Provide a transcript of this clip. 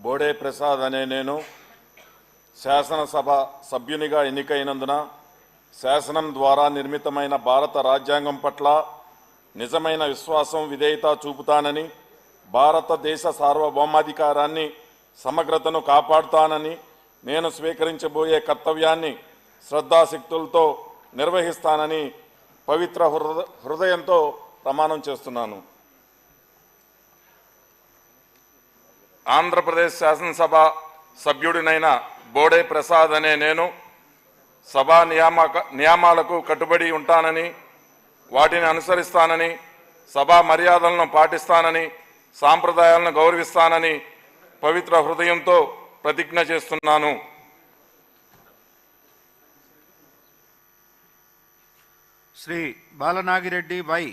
బోడే ప్రసాద్ అనే నేను శాసనసభ సభ్యునిగా ఎన్నికైనందున శాసనం ద్వారా నిర్మితమైన భారత రాజ్యాంగం పట్ల నిజమైన విశ్వాసం విధేయత చూపుతానని, భారతదేశ సార్వభౌమాధికారాన్ని సమగ్రతను కాపాడుతానని, నేను స్వీకరించబోయే కర్తవ్యాన్ని శ్రద్ధాశక్తులతో నిర్వహిస్తానని పవిత్ర హృదయంతో ప్రమాణం చేస్తున్నాను. ఆంధ్రప్రదేశ్ శాసనసభ సభ్యుడినైన బోడే ప్రసాద్ అనే నేను సభా నియామాలకు కట్టుబడి ఉంటానని, వాటిని అనుసరిస్తానని, సభా మర్యాదలను పాటిస్తానని, సాంప్రదాయాలను గౌరవిస్తానని పవిత్ర హృదయంతో ప్రతిజ్ఞ చేస్తున్నాను. శ్రీ బాలనాగిరెడ్డి వై.